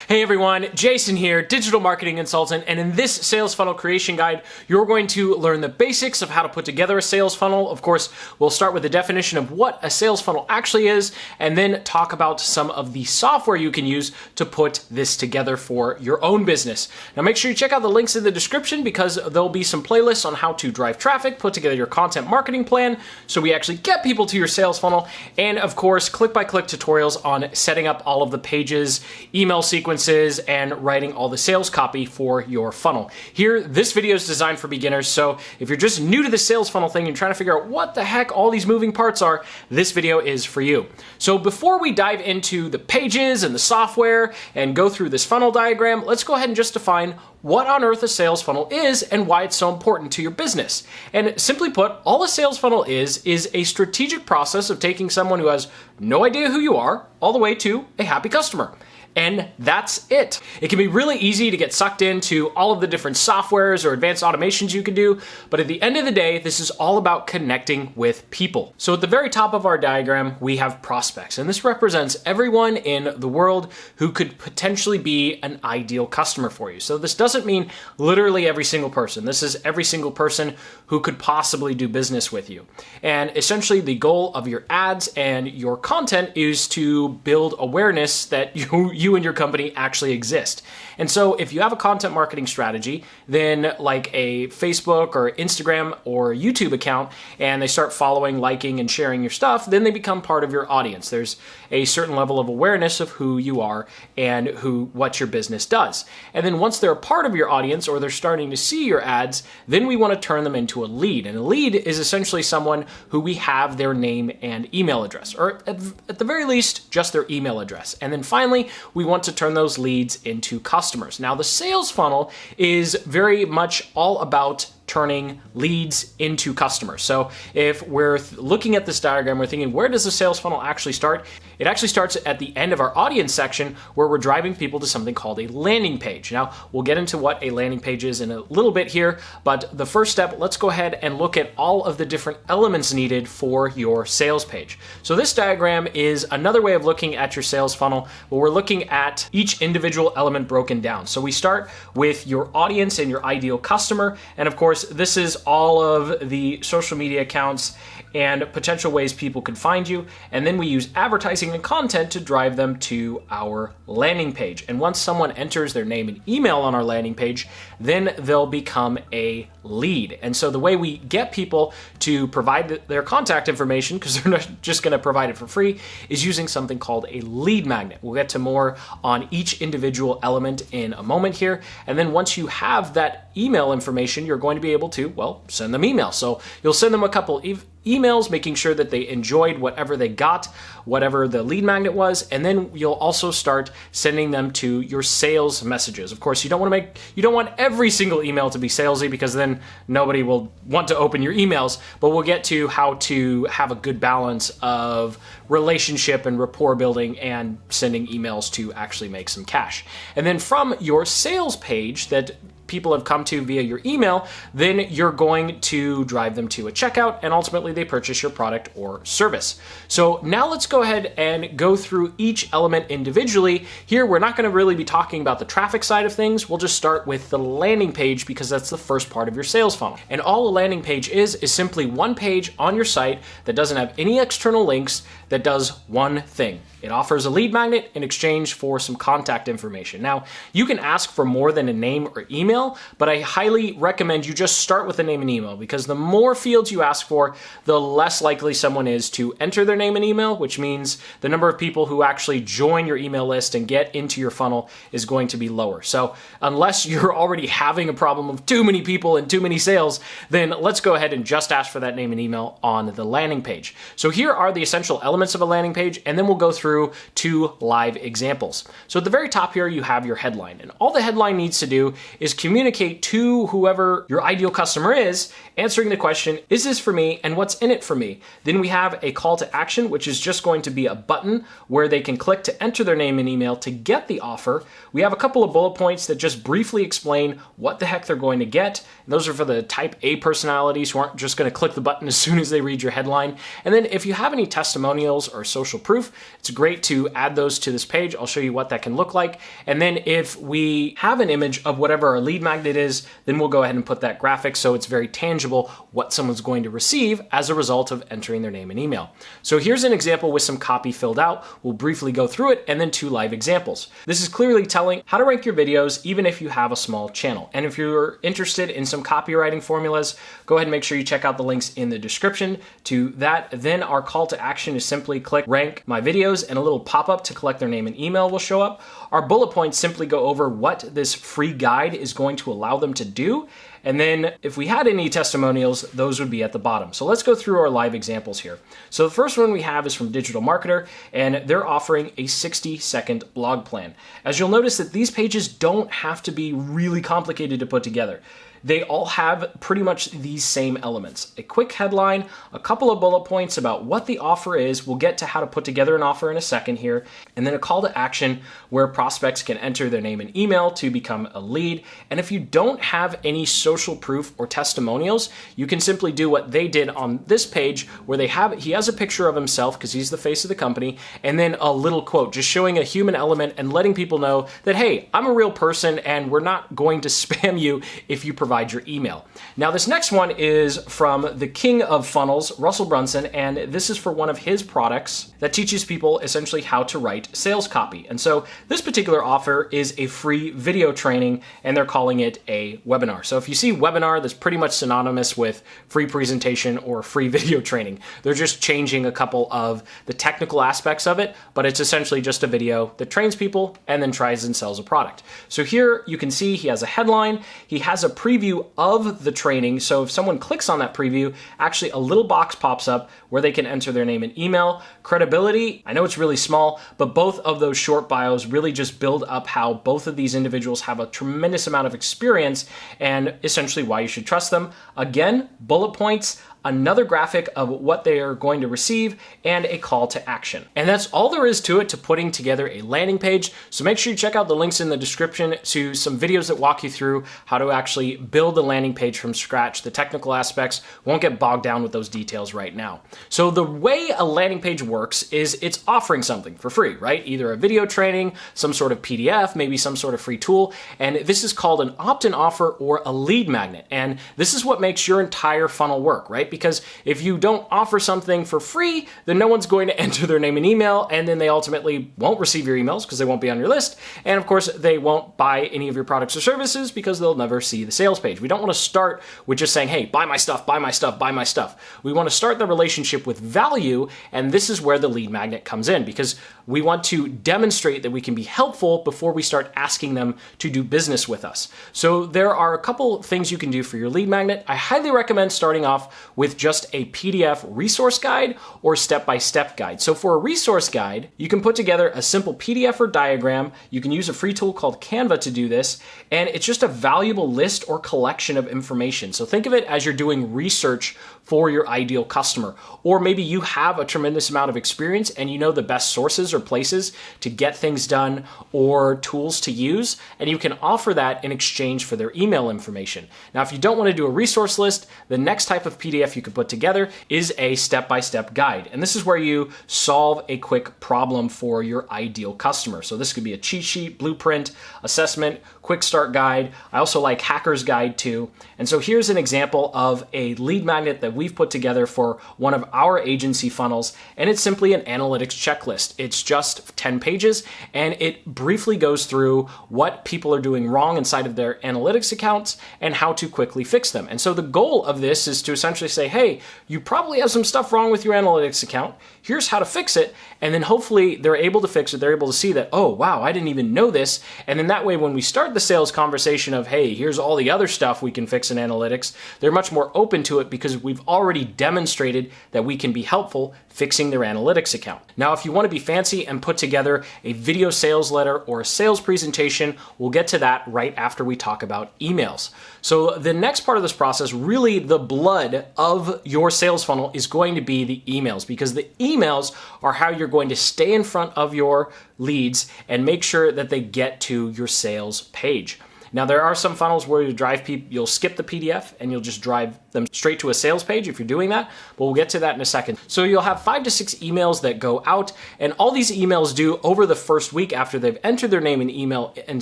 Hey everyone, Jason here, digital marketing consultant, and in this sales funnel creation guide, you're going to learn the basics of how to put together a sales funnel. Of course, we'll start with the definition of what a sales funnel actually is, and then talk about some of the software you can use to put this together for your own business. Now make sure you check out the links in the description because there'll be some playlists on how to drive traffic, put together your content marketing plan, so we actually get people to your sales funnel, and of course, click-by-click tutorials on setting up all of the pages, email sequences, and writing all the sales copy for your funnel. Here, this video is designed for beginners, so if you're just new to the sales funnel thing and trying to figure out what the heck all these moving parts are, this video is for you. So before we dive into the pages and the software and go through this funnel diagram, let's go ahead and just define what on earth a sales funnel is and why it's so important to your business. And simply put, all a sales funnel is a strategic process of taking someone who has no idea who you are all the way to a happy customer. And that's it. It can be really easy to get sucked into all of the different softwares or advanced automations you can do, but at the end of the day, this is all about connecting with people. So at the very top of our diagram, we have prospects, and this represents everyone in the world who could potentially be an ideal customer for you. So this doesn't mean literally every single person. This is every single person who could possibly do business with you. And essentially the goal of your ads and your content is to build awareness that you and your company actually exist. And so if you have a content marketing strategy, then like a Facebook or Instagram or YouTube account, and they start following, liking, and sharing your stuff, then they become part of your audience. There's a certain level of awareness of who you are and what your business does. And then once they're a part of your audience or they're starting to see your ads, then we want to turn them into a lead. And a lead is essentially someone who we have their name and email address, or at the very least, just their email address. And then finally, we want to turn those leads into customers. Now, the sales funnel is very much all about turning leads into customers. So if we're looking at this diagram, we're thinking, where does the sales funnel actually start? It actually starts at the end of our audience section where we're driving people to something called a landing page. Now, we'll get into what a landing page is in a little bit here, but the first step, let's go ahead and look at all of the different elements needed for your sales page. So this diagram is another way of looking at your sales funnel, where we're looking at each individual element broken down. So we start with your audience and your ideal customer, and of course, this is all of the social media accounts and potential ways people could find you. And then we use advertising and content to drive them to our landing page. And once someone enters their name and email on our landing page, then they'll become a lead. And so the way we get people to provide their contact information, because they're not just going to provide it for free, is using something called a lead magnet. We'll get to more on each individual element in a moment here. And then once you have that email information, you're going to be able to, well, send them emails. So you'll send them a couple emails, making sure that they enjoyed whatever they got, whatever the lead magnet was, and then you'll also start sending them to your sales messages. Of course, you don't want every single email to be salesy, because then nobody will want to open your emails, but we'll get to how to have a good balance of relationship and rapport building and sending emails to actually make some cash. And then from your sales page that people have come to via your email, then you're going to drive them to a checkout, and ultimately they purchase your product or service. So now let's go ahead and go through each element individually. Here, we're not going to really be talking about the traffic side of things. We'll just start with the landing page, because that's the first part of your sales funnel. And all a landing page is simply one page on your site that doesn't have any external links, that does one thing. It offers a lead magnet in exchange for some contact information. Now, you can ask for more than a name or email, but I highly recommend you just start with a name and email, because the more fields you ask for, the less likely someone is to enter their name and email, which means the number of people who actually join your email list and get into your funnel is going to be lower. So unless you're already having a problem of too many people and too many sales, then let's go ahead and just ask for that name and email on the landing page. So here are the essential elements of a landing page, and then we'll go through two live examples. So at the very top here, you have your headline, and all the headline needs to do is communicate to whoever your ideal customer is, answering the question, is this for me and what's in it for me? Then we have a call to action, which is just going to be a button where they can click to enter their name and email to get the offer. We have a couple of bullet points that just briefly explain what the heck they're going to get. And those are for the type A personalities who aren't just going to click the button as soon as they read your headline. And then if you have any testimonials or social proof, it's great to add those to this page. I'll show you what that can look like. And then if we have an image of whatever our lead magnet is, then we'll go ahead and put that graphic so it's very tangible what someone's going to receive as a result of entering their name and email. So here's an example with some copy filled out. We'll briefly go through it and then 2 live examples. This is clearly telling how to rank your videos even if you have a small channel. And if you're interested in some copywriting formulas, go ahead and make sure you check out the links in the description to that. Then our call to action is simply click rank my videos and a little pop-up to collect their name and email will show up. Our bullet points simply go over what this free guide is going to allow them to do. And then if we had any testimonials, those would be at the bottom. So let's go through our live examples here. So the first one we have is from Digital Marketer, and they're offering a 60-second blog plan. As you'll notice that these pages don't have to be really complicated to put together. They all have pretty much these same elements. A quick headline, a couple of bullet points about what the offer is. We'll get to how to put together an offer in a second here. And then a call to action where prospects can enter their name and email to become a lead. And if you don't have any social proof or testimonials, you can simply do what they did on this page where he has a picture of himself because he's the face of the company, and then a little quote just showing a human element and letting people know that, hey, I'm a real person and we're not going to spam you if you provide your email. Now, this next one is from the king of funnels, Russell Brunson, and this is for one of his products that teaches people essentially how to write sales copy. And so this particular offer is a free video training, and they're calling it a webinar. So if you see webinar, that's pretty much synonymous with free presentation or free video training. They're just changing a couple of the technical aspects of it, but it's essentially just a video that trains people and then tries and sells a product. So here you can see he has a headline, he has a preview of the training. So if someone clicks on that preview, actually a little box pops up where they can enter their name and email. Credibility, I know it's really small, but both of those short bios really just build up how both of these individuals have a tremendous amount of experience and essentially why you should trust them. Again, bullet points, another graphic of what they are going to receive, and a call to action. And that's all there is to it, to putting together a landing page. So make sure you check out the links in the description to some videos that walk you through how to actually build a landing page from scratch. The technical aspects won't get bogged down with those details right now. So the way a landing page works is it's offering something for free, right? Either a video training, some sort of PDF, maybe some sort of free tool. And this is called an opt-in offer or a lead magnet. And this is what makes your entire funnel work, right? Because if you don't offer something for free, then no one's going to enter their name and email, and then they ultimately won't receive your emails because they won't be on your list. And of course, they won't buy any of your products or services because they'll never see the sales page. We don't want to start with just saying, hey, buy my stuff, buy my stuff, buy my stuff. We want to start the relationship with value, and this is where the lead magnet comes in, because we want to demonstrate that we can be helpful before we start asking them to do business with us. So there are a couple things you can do for your lead magnet. I highly recommend starting off with just a PDF resource guide or step-by-step guide. So for a resource guide, you can put together a simple PDF or diagram. You can use a free tool called Canva to do this, and it's just a valuable list or collection of information. So think of it as you're doing research for your ideal customer. Or maybe you have a tremendous amount of experience and you know the best sources or places to get things done or tools to use, and you can offer that in exchange for their email information. Now, if you don't want to do a resource list, the next type of PDF you could put together is a step-by-step guide. And this is where you solve a quick problem for your ideal customer. So this could be a cheat sheet, blueprint, assessment, quick start guide. I also like hacker's guide too. And so here's an example of a lead magnet that we've put together for one of our agency funnels, and it's simply an analytics checklist. It's just 10 pages, and it briefly goes through what people are doing wrong inside of their analytics accounts and how to quickly fix them. And so the goal of this is to essentially say, hey, you probably have some stuff wrong with your analytics account. Here's how to fix it. And then hopefully they're able to fix it. They're able to see that, oh, wow, I didn't even know this. And then that way, when we start the sales conversation of, hey, here's all the other stuff we can fix in analytics, they're much more open to it because we've already demonstrated that we can be helpful fixing their analytics account. Now, if you want to be fancy and put together a video sales letter or a sales presentation, we'll get to that right after we talk about emails. So the next part of this process, really the blood of your sales funnel, is going to be the emails, because the emails are how you're going to stay in front of your leads and make sure that they get to your sales page. Now, there are some funnels where you drive people, you'll skip the PDF and you'll just drive them straight to a sales page if you're doing that, but we'll get to that in a second. So you'll have 5 to 6 emails that go out, and all these emails do over the first week after they've entered their name and email and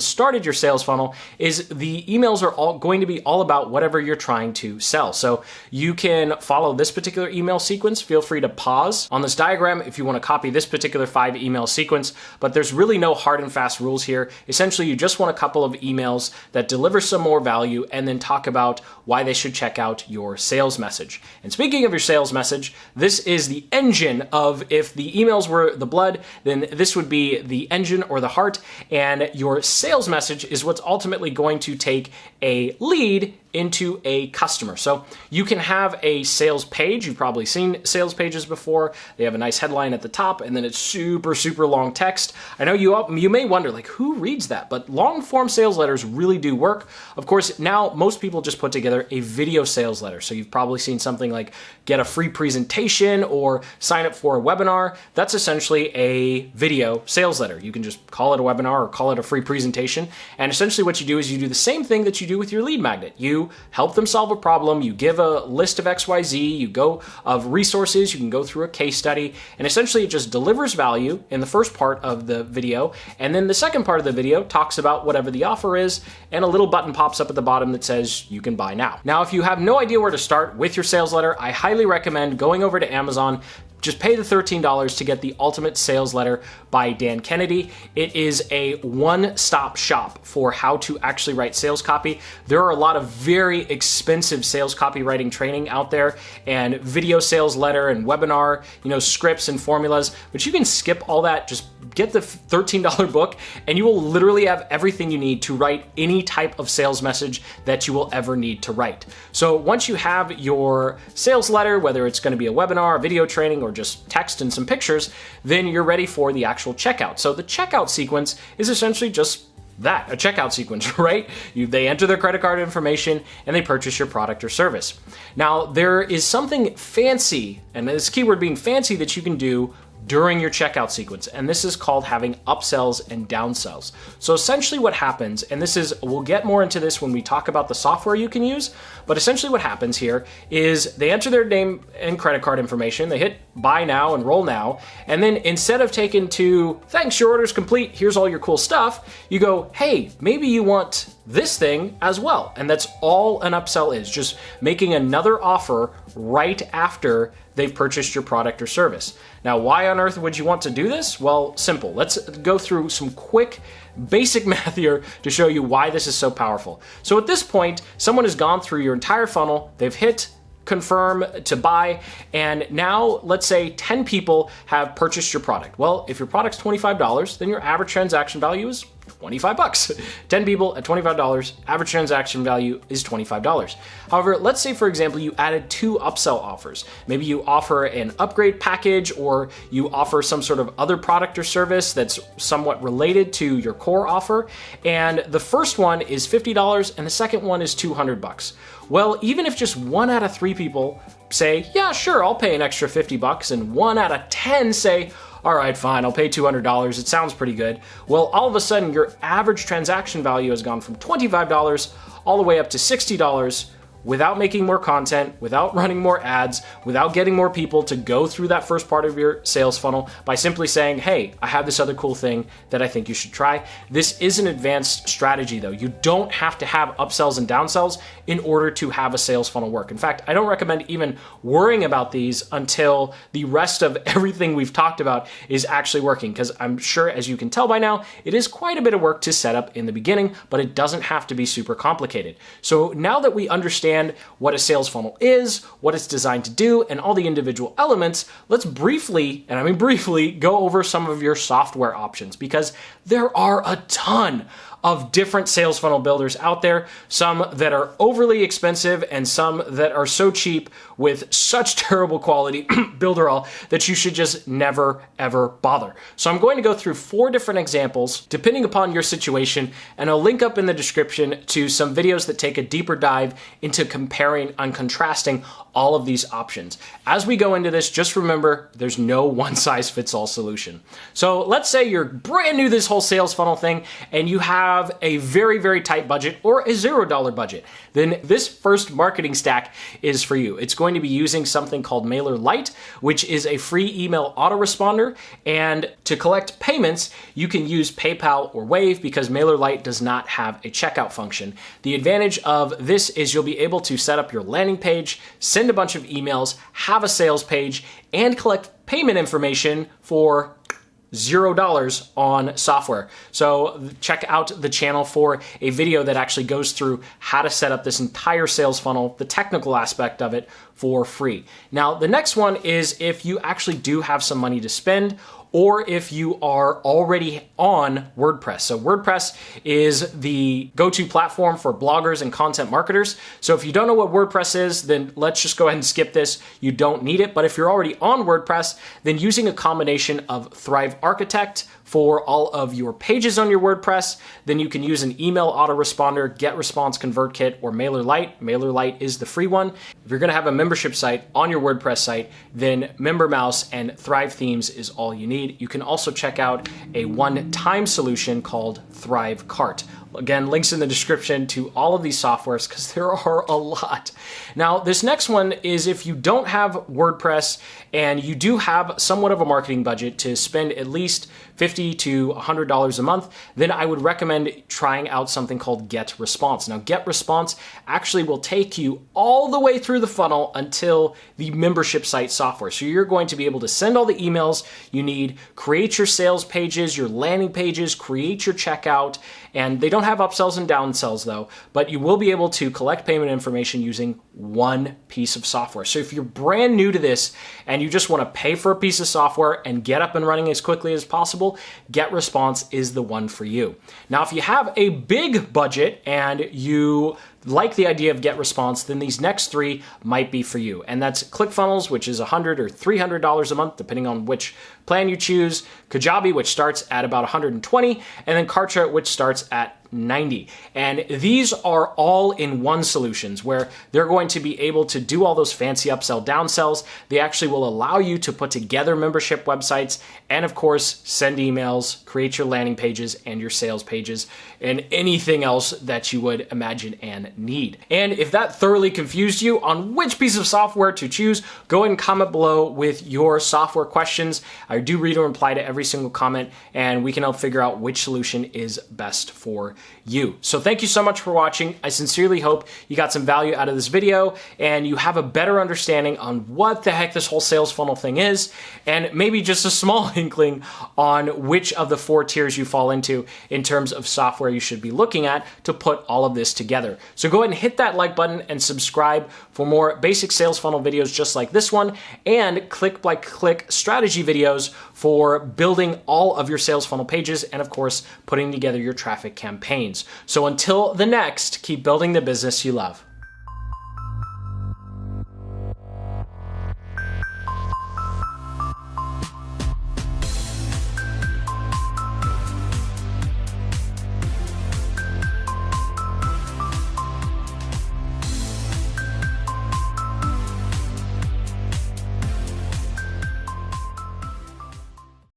started your sales funnel is the emails are all going to be all about whatever you're trying to sell. So you can follow this particular email sequence. Feel free to pause on this diagram if you want to copy this particular 5 email sequence, but there's really no hard and fast rules here. Essentially, you just want a couple of emails that deliver some more value and then talk about why they should check out your sales message. And speaking of your sales message, this is the engine of, if the emails were the blood, then this would be the engine or the heart, and your sales message is what's ultimately going to take a lead into a customer. So you can have a sales page. You've probably seen sales pages before. They have a nice headline at the top, and then it's super, super long text. I know you may wonder, like, who reads that? But long form sales letters really do work. Of course, now most people just put together a video sales letter. So you've probably seen something like get a free presentation or sign up for a webinar. That's essentially a video sales letter. You can just call it a webinar or call it a free presentation. And essentially what you do is you do the same thing that you do with your lead magnet. You help them solve a problem. You give a list of XYZ, you go of resources, you can go through a case study, and essentially it just delivers value in the first part of the video. And then the second part of the video talks about whatever the offer is, and a little button pops up at the bottom that says you can buy now. Now, if you have no idea where to start with your sales letter, I highly recommend going over to Amazon. Just pay the $13 to get the Ultimate Sales Letter by Dan Kennedy. It is a one-stop shop for how to actually write sales copy. There are a lot of very expensive sales copywriting training out there, and video sales letter and webinar, scripts and formulas, but you can skip all that. Just get the $13 book and you will literally have everything you need to write any type of sales message that you will ever need to write. So once you have your sales letter, whether it's going to be a webinar, a video training, or just text and some pictures, then you're ready for the actual checkout. So the checkout sequence is essentially just that, a checkout sequence, right? They enter their credit card information and they purchase your product or service. Now, there is something fancy, and this keyword being fancy, that you can do during your checkout sequence, and this is called having upsells and downsells. So essentially what happens, and we'll get more into this when we talk about the software you can use, but essentially what happens here is they enter their name and credit card information, they hit buy now and roll now, and then instead of taking to, thanks, your order's complete, here's all your cool stuff, you go, hey, maybe you want this thing as well. And that's all an upsell is, just making another offer right after they've purchased your product or service. Now, why on earth would you want to do this? Well, simple. Let's go through some quick basic math here to show you why this is so powerful. So at this point, someone has gone through your entire funnel, they've hit confirm to buy, and now let's say 10 people have purchased your product. Well, if your product's $25, then your average transaction value is $25. 10 people at $25, average transaction value is $25. However, let's say, for example, you added 2 upsell offers. Maybe you offer an upgrade package, or you offer some sort of other product or service that's somewhat related to your core offer. And the first one is $50 and the second one is $200. Well, even if just 1 out of 3 people say, yeah, sure, I'll pay an extra $50, and 1 out of 10 say, all right, fine, I'll pay $200. It sounds pretty good. Well, all of a sudden, your average transaction value has gone from $25 all the way up to $60 without making more content, without running more ads, without getting more people to go through that first part of your sales funnel, by simply saying, hey, I have this other cool thing that I think you should try. This is an advanced strategy though. You don't have to have upsells and downsells in order to have a sales funnel work. In fact, I don't recommend even worrying about these until the rest of everything we've talked about is actually working, because I'm sure, as you can tell by now, it is quite a bit of work to set up in the beginning, but it doesn't have to be super complicated. So now that we understand understand what a sales funnel is, what it's designed to do, and all the individual elements, let's briefly, and I mean briefly, go over some of your software options, because there are a ton of different sales funnel builders out there, some that are overly expensive and some that are so cheap with such terrible quality, builderall, that you should just never ever bother. So I'm going to go through 4 different examples depending upon your situation, and I'll link up in the description to some videos that take a deeper dive into comparing and contrasting all of these options. As we go into this, just remember there's no one-size-fits-all solution. So let's say you're brand new to this whole sales funnel thing and you have a very, very tight budget or a $0 budget. Then this first marketing stack is for you. It's going to be using something called MailerLite, which is a free email autoresponder. And to collect payments, you can use PayPal or Wave because MailerLite does not have a checkout function. The advantage of this is you'll be able to set up your landing page, send a bunch of emails, have a sales page, and collect payment information for $0 on software. So check out the channel for a video that actually goes through how to set up this entire sales funnel, the technical aspect of it, for free. Now, the next one is if you actually do have some money to spend, or if you are already on WordPress. So WordPress is the go-to platform for bloggers and content marketers. So if you don't know what WordPress is, then let's just go ahead and skip this. You don't need it. But if you're already on WordPress, then using a combination of Thrive Architect for all of your pages on your WordPress, then you can use an email autoresponder, GetResponse ConvertKit, or MailerLite. MailerLite is the free one. If you're gonna have a membership site on your WordPress site, then MemberMouse and Thrive Themes is all you need. You can also check out a one-time solution called Thrive Cart. Again, links in the description to all of these softwares because there are a lot. Now, this next one is if you don't have WordPress and you do have somewhat of a marketing budget to spend at least $50 to $100 a month, then I would recommend trying out something called GetResponse. Now, GetResponse actually will take you all the way through the funnel until the membership site software. So you're going to be able to send all the emails you need, create your sales pages, your landing pages, create your checkout, and they don't have upsells and downsells though, but you will be able to collect payment information using one piece of software. So if you're brand new to this and you just want to pay for a piece of software and get up and running as quickly as possible, GetResponse is the one for you. Now, if you have a big budget and you like the idea of GetResponse, then these next 3 might be for you. And that's ClickFunnels, which is $100 or $300 a month, depending on which plan you choose, Kajabi, which starts at about $120, and then Kartra, which starts at $90. And these are all in one solutions where they're going to be able to do all those fancy upsell downsells. They actually will allow you to put together membership websites and of course send emails, create your landing pages and your sales pages and anything else that you would imagine and need. And if that thoroughly confused you on which piece of software to choose, go ahead and comment below with your software questions. I do read and reply to every single comment and we can help figure out which solution is best for you. So thank you so much for watching. I sincerely hope you got some value out of this video and you have a better understanding on what the heck this whole sales funnel thing is, and maybe just a small inkling on which of the 4 tiers you fall into in terms of software you should be looking at to put all of this together. So go ahead and hit that like button and subscribe for more basic sales funnel videos just like this one, and click-by-click strategy videos for building all of your sales funnel pages and of course putting together your traffic campaigns. So until the next, keep building the business you love.